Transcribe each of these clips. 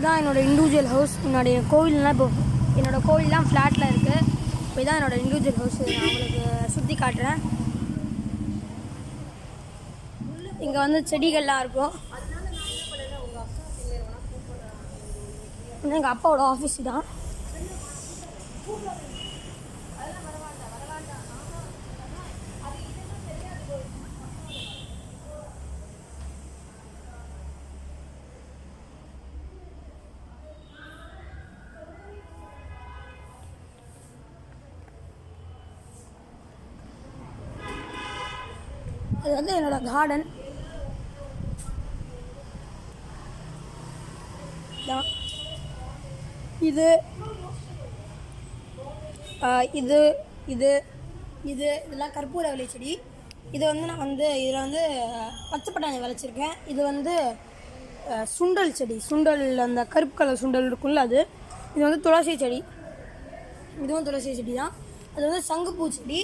இதுதான் என்னோடய individual house. என்னுடைய கோவில்லாம் இப்போ என்னோடய கோவில்லாம் ஃப்ளாட்டில் இருக்குது. இப்போ இதான் என்னோடய இண்டிவிஜுவல் ஹவுஸ். நான் உங்களுக்கு சுற்றி காட்டுறேன். இங்கே வந்து செடிகள்லாம் இருக்கும். எங்கள் அப்பாவோட ஆஃபீஸ் தான். அது வந்து என்னோட கார்டன் தான். இது இது இது இது இதெல்லாம் கற்பூரவள்ளி செடி. இது வந்து நான் வந்து இதில் வந்து பச்சை பட்டாணி விளைச்சிருக்கேன். இது வந்து சுண்டல் செடி. சுண்டல் அந்த கருப்பு கலர் சுண்டல் இருக்குல்ல அது. இது வந்து துளசி செடி. இதுவும் துளசி செடி தான். அது வந்து சங்குப்பூ செடி.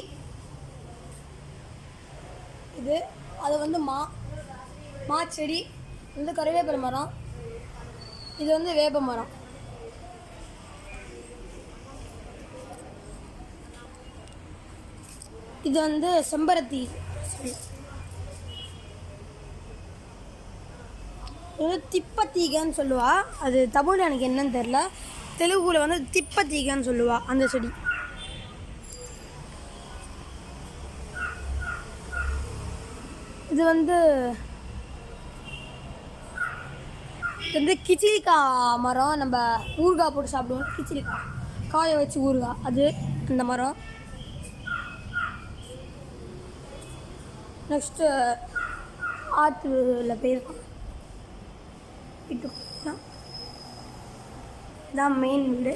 இது அது வந்து மா செடி. வந்து கருவேப்பிலை மரம். இது வந்து வேப்ப மரம். இது வந்து செம்பருத்தி செடி. இது வந்து திப்பத்தீகன்னு சொல்லுவா. அது தமிழ் எனக்கு என்னன்னு தெரில. தெலுங்குல வந்து திப்பத்தீகன்னு சொல்லுவா அந்த செடி. இது வந்து கிச்சிலிக்காய் மரம். நம்ம ஊறுகாய் போட்டு சாப்பிடுவோம். கிச்சிலிக்காய் காய வச்சு ஊறுகாய், அது அந்த மரம். நெக்ஸ்ட்டு ஆற்றுல போயிருக்கோம். இதான் மெயின் வீடு.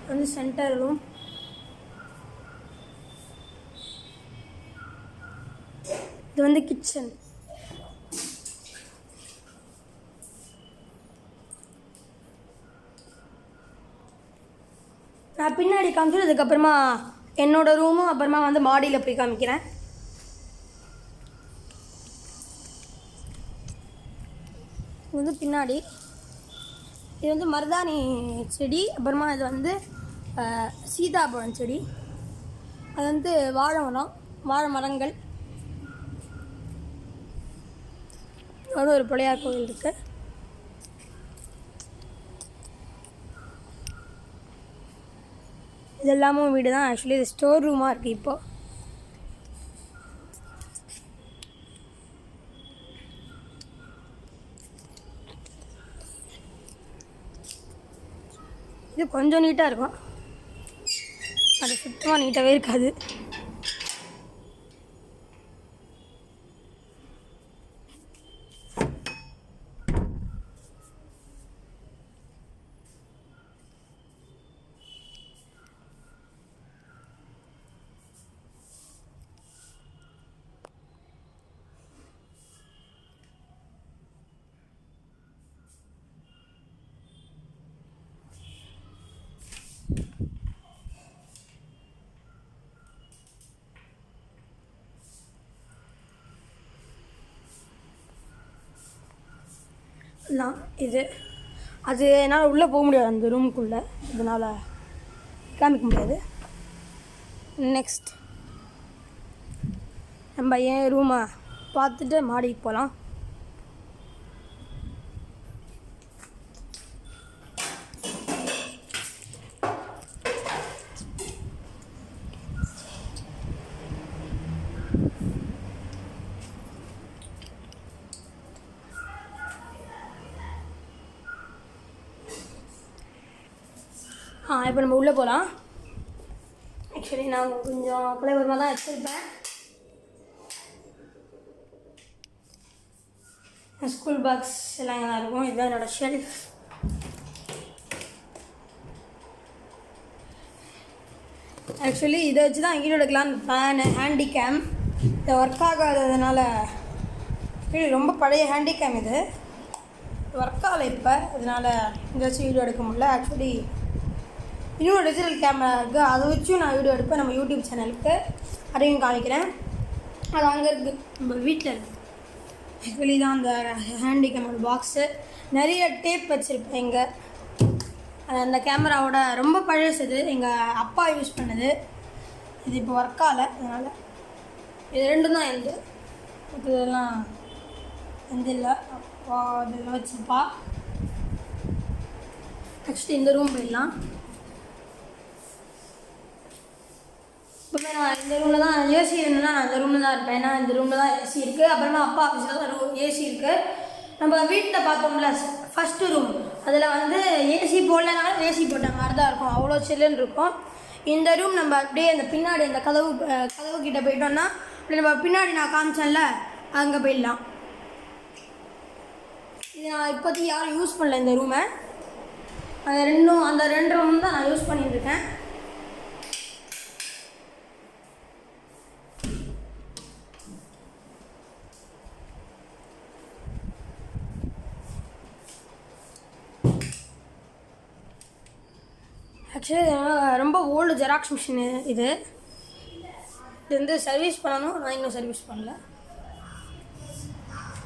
வந்து சென்டர் ரூம். இது வந்து கிச்சன். நான் பின்னாடி காமிச்சிட்டு அதுக்கப்புறமா என்னோடய ரூமும் அப்புறமா வந்து மாடியில் போய் காமிக்கிறேன். இது வந்து பின்னாடி. இது வந்து மருதாணி செடி. அப்புறமா இது வந்து சீதாப்பழம் செடி. அது வந்து வாழை மரங்கள். அது ஒரு பிள்ளையார் கோவில் இருக்குது. இது எல்லாமும் வீடு தான். ஆக்சுவலி இது ஸ்டோர் ரூமாக இருக்குது. இப்போது இது கொஞ்சம் நீட்டாக இருக்கும். அது சுத்தமாக நீட்டாகவே இருக்காது. இது அது என்னால் உள்ளே போக முடியாது அந்த ரூமுக்குள்ளே. இதனால் காமிக்க முடியாது. நெக்ஸ்ட் நம்ம என் ரூமை பார்த்துட்டு மாடிக்கு போகலாம். இப்போ நம்ம உள்ளே போகலாம். ஆக்சுவலி நான் கொஞ்சம் குலைவரமாக தான் வச்சுருப்பேன். ஸ்கூல் பாக்ஸ் எல்லாம் நல்லா இருக்கும். இதுதான் என்னோடய ஷெல்ஃப். ஆக்சுவலி இதை வச்சு தான் வீடியோ எடுக்கலான்னு பிளான். ஹேண்டிகேம் இது ஒர்க் ஆகாததுனால, இது ரொம்ப பழைய ஹேண்டிகேம். இது ஒர்க் ஆகலை இப்போ, அதனால் இதை வச்சு வீடியோ எடுக்க முடியல. ஆக்சுவலி இன்னொரு டிஜிட்டல் கேமரா இருக்குது, அதை வச்சும் நான் வீடியோ எடுப்பேன் நம்ம யூடியூப் சேனலுக்கு. அதையும் காமிக்கிறேன். அது அங்கே இருக்குது, நம்ம வீட்டில் இருக்குது. ஆக்சுவலி தான் அந்த ஹேண்டி கேமரா பாக்ஸு. நிறைய டேப் வச்சுருப்பேன் இங்கே. அந்த கேமராவோட ரொம்ப பழசுது, எங்கள் அப்பா யூஸ் பண்ணது. இது இப்போ ஒர்க் ஆகலை, அதனால் இது ரெண்டும் தான் எந்த இதெல்லாம் எந்த இல்லை. அப்பா இதெல்லாம் வச்சுருப்பா. நெக்ஸ்ட்டு இந்த ரூம் போயிடலாம். இப்போ நான் இந்த ரூமில் தான் ஏசி இருந்தேன்னா நான் இந்த ரூமில் தான் இருப்பேன். ஏன்னா இந்த ரூமில் தான் ஏசி இருக்குது. அப்புறமா அப்பா ஆஃபீஸில் தான் ஏசி இருக்குது. நம்ம வீட்டில் பார்த்தோம்ல ஃபஸ்ட்டு ரூம், அதில் வந்து ஏசி போடலனாலும் ஏசி போட்ட மாதிரி தான் இருக்கும், அவ்வளோ சில்லுன்னு இருக்கும். இந்த ரூம் நம்ம அப்படியே அந்த பின்னாடி அந்த கதவு கிட்டே போயிட்டோம்னா அப்படி நம்ம பின்னாடி நான் காமிச்சேன்ல அங்கே போயிடலாம். இது நான் இப்போதைக்கு யாரும் யூஸ் பண்ணல இந்த ரூமை. அந்த ரெண்டு ரூம் தான் நான் யூஸ் பண்ணிட்டுருக்கேன். ஆக்சுவலி ரொம்ப ஓல்டு ஜெராக்ஸ் மிஷின் இது வந்து சர்வீஸ் பண்ணணும். நான் இன்னும் சர்வீஸ் பண்ணல.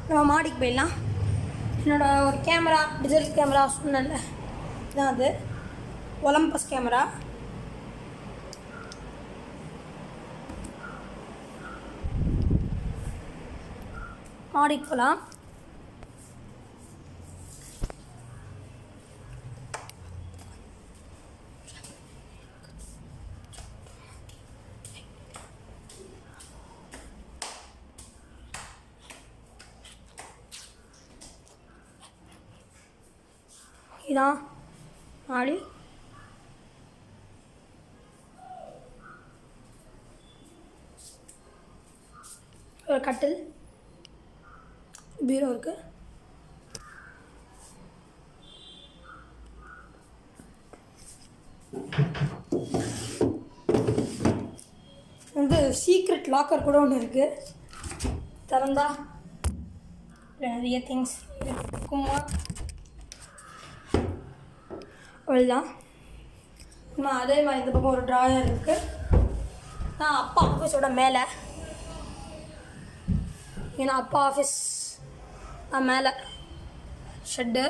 நம்ம மாடிக்கு போயிடலாம். என்னோடய ஒரு கேமரா, டிஜிட்டல் கேமரா சொன்னேன்ல, இதுதான் அது, ஒலம்பஸ் கேமரா. மாடிக்கு போகலாம். இதான் மாடி. ஒரு கட்டில், பீரோ இருக்குது. வந்து சீக்ரெட் லாக்கர் கூட ஒன்று இருக்குது. திறந்தா நிறைய திங்ஸ் இருக்குமா, அவ்வளோதான். அதே மாதிரி இந்த பக்கம் ஒரு ட்ராயர் இருக்குது. நான் அப்பா ஆஃபீஸோட மேலே, ஏன்னா அப்பா ஆஃபீஸ் மேலே ஷெட்டு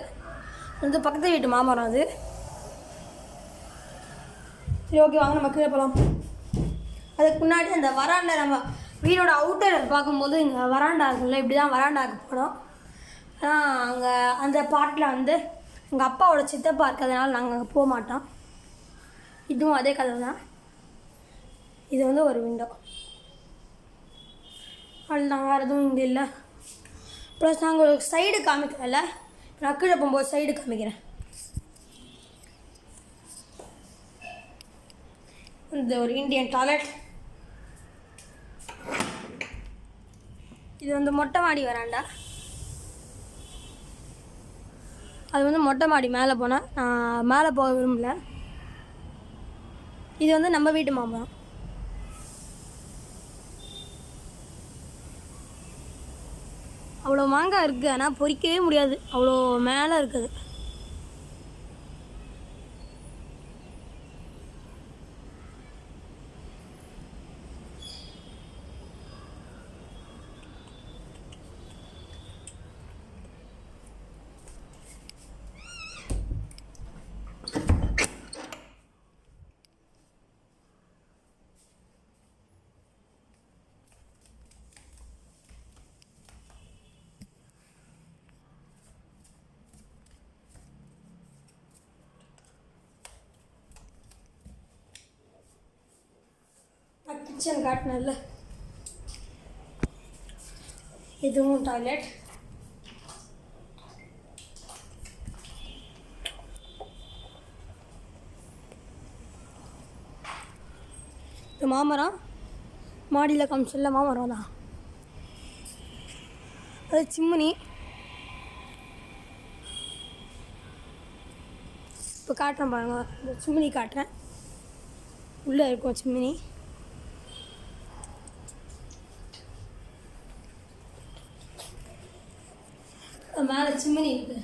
வந்து பக்கத்து வீட்டு மாமரம் அது. சரி, ஓகே, வாங்க நம்ம கீழே போகலாம். அதுக்கு முன்னாடி அந்த வராண்டா, நம்ம வீடோட அவுட்டர் பார்க்கும்போது இங்கே வராண்டா இருக்குல்ல, இப்படி தான் வராண்டாவுக்கு போனோம். அங்கே அந்த பார்ட்டில் வந்து எங்கள் அப்பாவோட சித்தப்பா இருக்கிறதுனால நாங்கள் அங்கே போக மாட்டோம். இதுவும் அதே கதவு தான். இது வந்து ஒரு விண்டோ, அவ்வளோதான், வேறு எதுவும் இங்கே இல்லை. ப்ளஸ் நாங்கள் ஒரு சைடு காமிக்கிறேன்ல, நான் கீழே போகும்போது சைடு காமிக்கிறேன். இந்த ஒரு இந்தியன் டாய்லெட். இது வந்து மொட்டை மாடி வராண்டா. அது வந்து மொட்டை மாடி மேலே போனால் நான் மேலே போக விரும்பல. இது வந்து நம்ம வீட்டு மாமரம். அவ்வளோ மாங்காய் இருக்குது, ஆனால் பொறிக்கவே முடியாது, அவ்வளோ மேலே இருக்குது. கிச்சன் காட்டினல, இதுவும் டாய்லெட். இது மாமரம், மாடியில் காமிச்சல மாமரம் தான். அது சிம்மினி. இப்போ காட்டுறேன் பாருங்க, இந்த சிம்மினி காட்டுறேன். உள்ளே இருக்கும் சிம்மினி. மேலே சிம்மினி இருக்கு.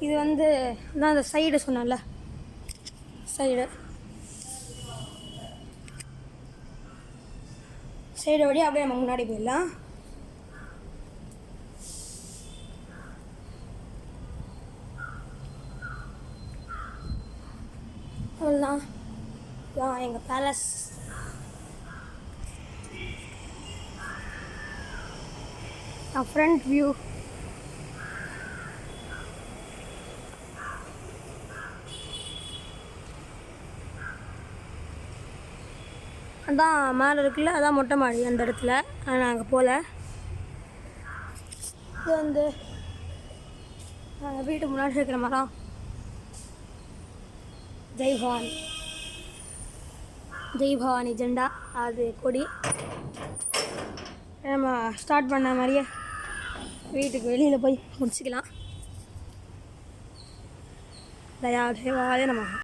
இது இது வந்து நான் அந்த சைடு சொன்னேன்ல, சைடு வழியாக அப்படியே நம்ம முன்னாடி போயிடலாம். அவ்வளோதான், எங்கள் பேலஸ். Front view. அதான் மேலே இருக்குல்ல, அதான் மொட்டை மாடி. அந்த இடத்துல நாங்கள் போகல. இது வந்து நாங்கள் வீட்டு முன்னாடி இருக்கிற மரம். ஜெய் பவானி ஜெண்டா, அது கொடி. நம்ம ஸ்டார்ட் பண்ண மாதிரியே வீட்டுக்கு வெளியில் போய் முடிச்சுக்கலாம். தயா தேவாய நமஹ.